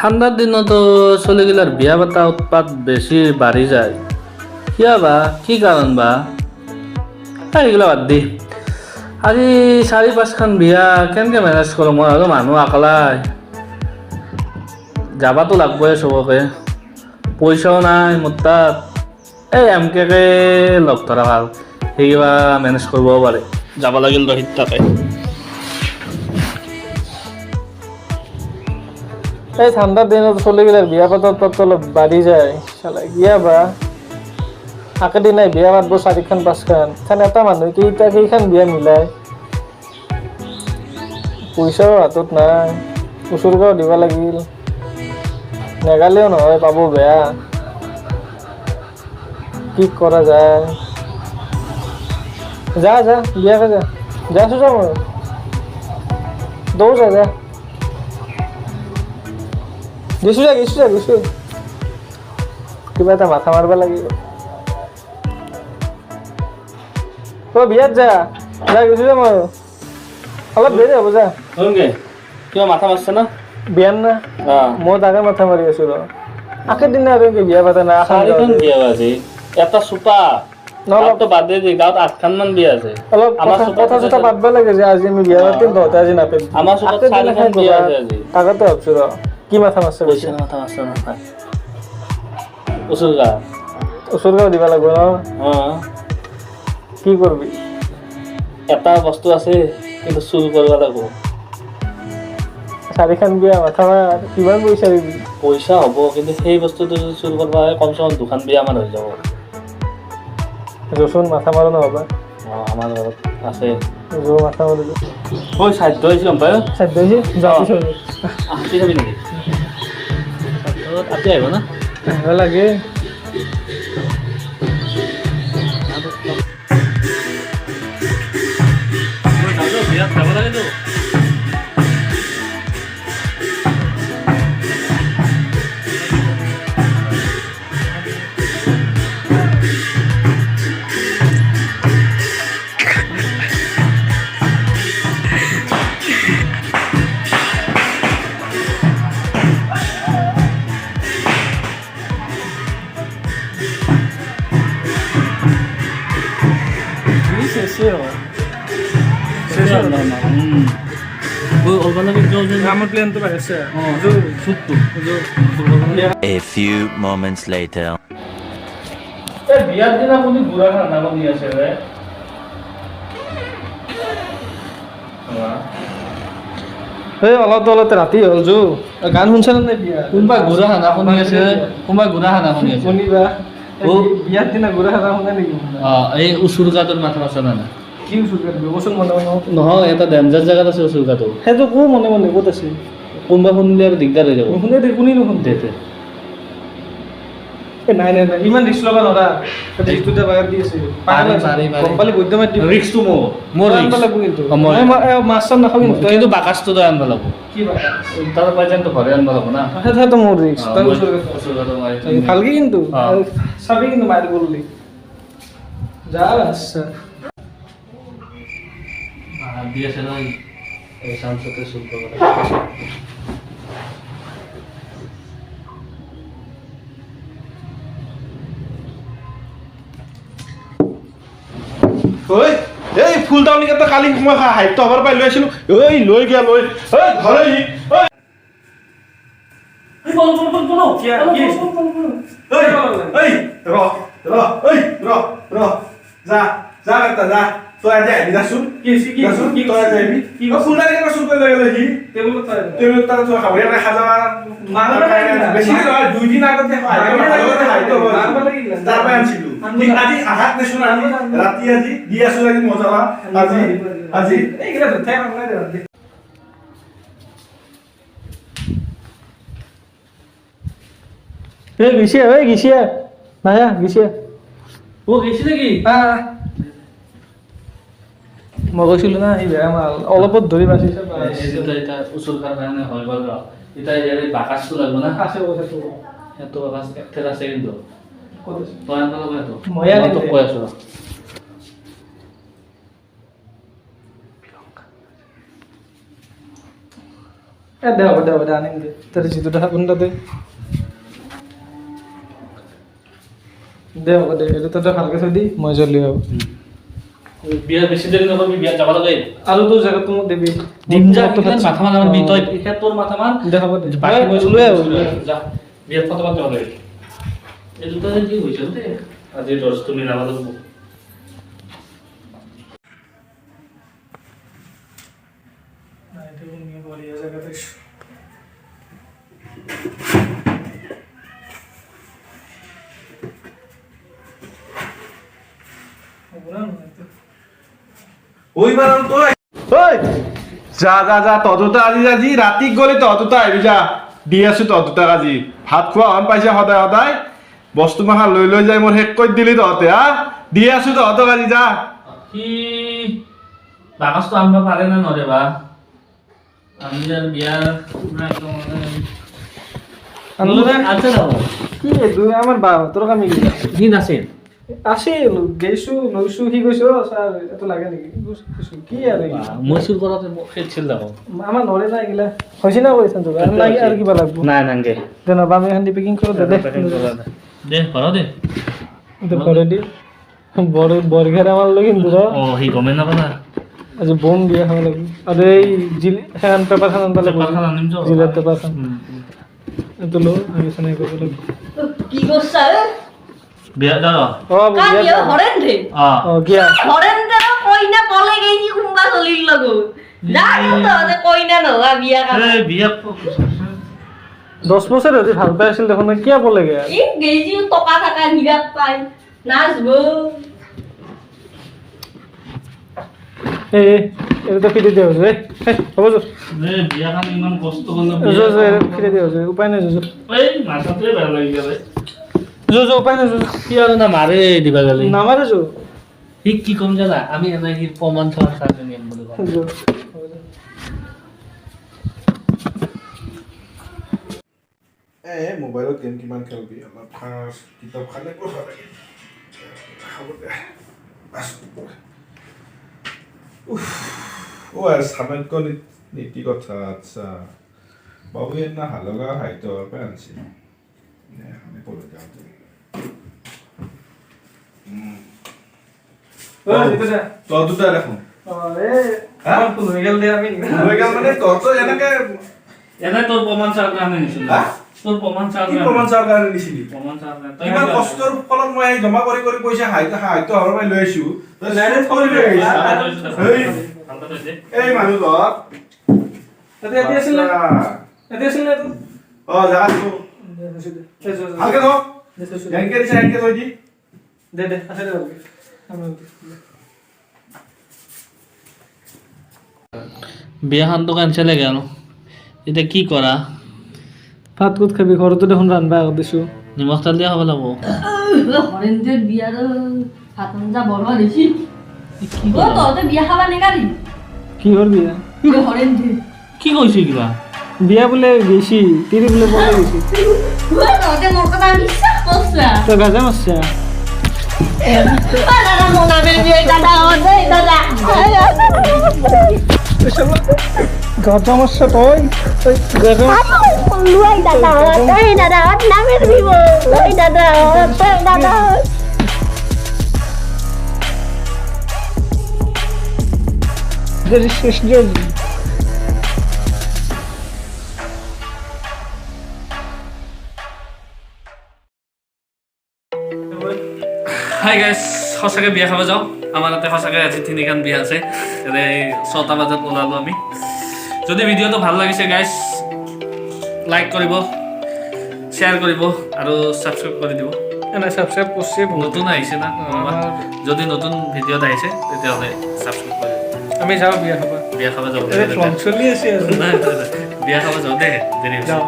ঠাণ্ডাৰ দিনতো চলিগিলাৰ বিয়া পাতা উৎপাত বেছি বাঢ়ি যায় কিয় বা কি কাৰণ বা এইগিলা বাদ দি আজি 4-5খন বিয়া কেনেকৈ মেনেজ কৰোঁ মই আৰু মানুহ অকলাই যাবাতো লাগবই চবকে পইচাও নাই মোৰ তাত এই এমকে লগ ধৰা ভাল সেই কিবা মেনেজ কৰিব পাৰে যাব লাগিল ৰহিত তাতে এই ঠাণ্ডাৰ দিনত চলিগিলাৰ বিয়া পাতাৰ পাত অলপ বাঢ়ি যায় চালা কিয়া বা একেদিনাই বিয়া পাতব 4খন 5খন খান এটা মানুহ কেইখন বিয়া মিলাই পইচাও হাতত নাই উচৰ্গাও দিব লাগিল নেগালেও নহয় পাব বেয়া কি কৰা যায় যা যা বিয়াকে যা যাইছো যা মই দৌ যা গেছো কিবা এটা মাথা মাৰিব লাগিব বিয়াত যা গেছো যা মই অলপ দেৰি হ'ব যা কিবা মাথা মাৰছে না বিয়ান না মই তাকে মাথা মাৰি আছো ৰ আখেৰ দিনা আৰু বিয়া পাতা না চাৰিখন বিয়া আছে এটা চোপা অলপতো বাদে দি গাঁৱত 8খন মান বিয়া আছে অলপ কথা চথা পাতব লাগে যে আজি আমি বিয়া পাতিম তহঁতে আজি নাপাতিম আমাৰ চোপাত 4খন বিয়া আছে আজি তাকেতো ভাবছো ৰ কি মাথা মাৰছে পইচা মাথা মাৰছে না উচৰ্গা দিব লাগিব ন কি কৰবি এটা বস্তু আছে কিন্তু চুৰ কৰিব লাগিব 4খন বিয়া মাথা মাৰ কিমান পইচা দিবি পইচা হ'ব কিন্তু সেই বস্তুটো যদি চুৰ কৰিব হয় কমচে কম 2খন বিয়া মান হৈ যাব জচোন মাথা মাৰো নহ'বা আমাৰ ঘৰত আছে জো মাথা মাৰিলো ঐ সাধ্য হৈছে গম পায় সাধ্য হৈছে আতি খাবি নেকি আতি আহিব না আহিব লাগে বিয়াত যাব লাগেতো A few moments later. বিয়াৰ দিনা আপুনি বুঢ়া খানা বনি আছে ৰে অলপ ৰাতি হ'ল জো গান শুনছা নে বিয়া কোনোবা গুড়া খানা শুনি আছে কোনোবা গুড়া খানা শুনি আছে শুনিবা বিয়াৰ দিনা গুড়া খানা শুনে নেকি এই উচুৰগাটোৰ মাথা মাৰছ না কি উচুৰগা বচোন মনে নহয় এটা ডেঞ্জাৰ জেগাত আছে উচুৰগাটো সেইটো কো মনে ক'ত আছে কোনোবা শুনিলে আৰু দিগদাৰ হৈ যাব শুনে দে কোনে নুশুন দে নাই ইমান ৰিক্স ল'বা নৰা ৰিক্সটোতে বাগাত দি আছে কোম্পানী বৈদ্যমাত দিব ৰিক্সটো মোৰ আনবা লাগব কিন্তু মই মাছ চাম নাখাওঁ কিন্তু বাকাচটো তই আনবা লাগব কি বাকাচ তাৰ পৰ্যন্ত ঘৰে আনবা লাগব না সেইটো মোৰ ৰিক্স তই উচুৰগাটো মাৰি ভালকে কিন্তু চাবি কিন্তু মাৰি বললি যা আচ্ছা দি আছে না এই চান্সতে শুল্ক কৰে ঐ এই ফুলদাউনি কেইটা কালি মই সাহিত্য সভাৰ পৰা লৈ আছিলো ঐ লৈ ঘৰে ঐ যা যা তই আজি আহিবি যাচোন তই আজি আহিবি ফুলদানি কেইটা চুৰ কৰি লৈ গ'লে সি টেবুলত তাত থোৱা খাব বেছি নহয় 2 দিন আগতে তাৰ পৰা আনিছিলো আজি আঘাত দেচোন আজি ৰাতি আজি দি আছো আজি মজা আজি এইগিলা ধুঠাই নাই গেছিয়া নায়া গেছিয়া গেছি নেকি মই কৈছিলো না এই বেয়া মাল অলপত ধৰি বাচিছে এটা উচুৰগাৰ কাৰণে হৈ গ'ল এতিয়া ইয়াৰ বাকাচটো লাগব না আছে কথাটো সেইটো বাকাচ একঠেৰ আছে কিন্তু ক'ত আছে তই আনবা লাগব সেইটো মই তোক কৈ আছো দে হ'ব দে আনিম দে তোৰ যিটো দেখা কোনটা দে হ'ব দে এইটো তই ভালকে থৈ দি মই জল্দি হ'ব বিয়া বেছি দেৰি নকৰিবি বিয়াত যাব লাগে আৰু তোৰ জেগাটো মোক দিবি দিম যা মাথা মান আমাৰ বিতয় পিছে তোৰ মাথা মান দে হ'ব দে বাকী মই লৈ আহ যা বিয়াত ফটো পাতি লাগে এই দুটা কি হৈছে দে আজি দছ তুমি যাব লাগিব ওই বানাম তো ওই যা ততটা আজি ৰাতি গলি ততটা আহিবি যা দি আছো ততটা আজি ভাত খোৱা হন পাইছে সদায় বস্তু মাখা লৈ যাই মোৰ শেষ কৰি দিলি তহঁতে হা দি আছো তহঁতক আজি যা কি বাকচটো আনব পাৰে না নৰে বা আমি যাৰ বিয়া আনলো না আছে যাব কি দুই আমাৰ বাহঁতৰ কামি কি দিন আছে আছিল গৈছো লৈছো সি কৈছো ছাৰ এইটো লাগে নেকি কৈছো কি আৰু মই চুৰ কৰাতে মোক খেলছিল যাব আমাৰ নৰে নাই গিলা হৈছে না কৈছা তো আৰু কিবা লাগব নাই নাংগে দে না বামে খান্দি পেকিং কৰি দে দে ভৰা দে এইটো কৰে দি বৰঘেৰ আমাৰ লৈ কিন্তু অ সি গমে নাপালা আজি বম বিয়া খাব লাগিব আৰু এই জিল খান পেপাৰ খান আনবা লাগিব পেপাৰখন আনিম যো। জিলাৰ পেপাৰ খান এইটো লো আমি চাই কৰিব লাগিব কি করছা বিয়া যা কামিও হরেন দে অ গিয়া হরেন দে কইনা বলে গেছি কুম্বা চলির লগো জানো তো যে কইনা নবা বিয়া কাম এই বিয়া 10 বছৰ হতে ভাল পাই আছিল দেখোন কিয়া বলে গে ই গেছি টকা টাকা নিরাত পাই নাচবো এই এটা ফিরে দেও যে হ'ব যো এই বিয়াখন ইমান কষ্ট কৰিলে যো ফিৰে দেও যে উপায় নাই যো এই মাথাটোৱে বেয়া লাগি গ'ল যো উপায় নাই যো কি আৰু না মাৰে দিবা গ'লে নামাৰে যো সি কি কম জানা আমি এনেই সি প্ৰমাণ থোৱাৰ কাৰণে নিয়ম বুলি কওঁ যো মোবাইলত গেম কিমান খেলবি অলপ কিতাপ খালে পঢ়া লাগে খাব দে ও আর সামান্য নীতি কথা আচ্ছা বাবু এর না হালগা হাইতো আপে আনছি আমি পড়ে যাও তো দুটা রাখুন আরে আমার তো হয়ে গেল দে আমি হয়ে গেল মানে তো এনেকে এনে তোৰ প্ৰমাণ চাৰ কাৰণে নিছিল হা? তোৰ প্ৰমাণ চাৰ কি প্ৰমাণ চাৰ কাৰণে দিছিলি প্ৰমাণ চাৰ কাৰণে ইমান কষ্টৰ ফলত মই জমা কৰি পইচা হাইতো হৰমাই লৈ আহিছো তই ডাইৰেক্ট কৰি লৈ আহিছ এই মানুহ ঘৰ তাতে এতি আছিল না এতি আছিল না তো অ জাগা তো হালকে ধর ব্যাংকে দিছে ব্যাংকে থৈ দি দে আছে দে বিয়াখনটো কেঞ্চেল লাগে আৰু এতিয়া কি কৰা ভাত কুত খাবি ঘৰতো দেখোন ৰান্ধবা দিছো নিমখ তেল দিয়া খাব লাগিব হরেন দে বিয়া ভাত আঞ্জা বড় দেখি ও তো বিয়া খাবা নেগারি কিহৰ বিয়া হৰেন দে কি কৈছে কিবা বিয়া বোলে গেছি তিৰি বোলে পলাই গেছি ও তো মোর কথা বিশ্বাস করছা তই গাজা মারছা দাদা মোনাবের বিয়ে দাদা ওই দাদা গাজা মারছা তই গাজা Luay dadah, namin vivo. Luay dadah. Dari শেষ জল হাই গাইছ সঁচাকৈ বিয়া খাব যাওঁ আমাৰ তাতে সঁচাকৈ আজি তিনিখন বিয়া আছে এনে 6টা বজাত ওলালোঁ আমি যদি ভিডিঅ'টো ভাল লাগিছে গাইছ লাইক কৰিব শ্বেয়াৰ কৰিব আৰু ছাবস্ক্ৰাইব কৰি দিব এনে সাবস্ক্রাইব করছি নতুন আহিছে না যদি নতুন ভিডিঅ'ত আহিছে তেতিয়াহ'লে ছাবস্ক্ৰাইব কৰি দিব আমি যাও বিয়া খাবা বিয়া খাব যাওঁ ফ্লগ চলি আছে আৰু নাই বিয়া খাব যাওঁ দে দেৰি হৈছে যাও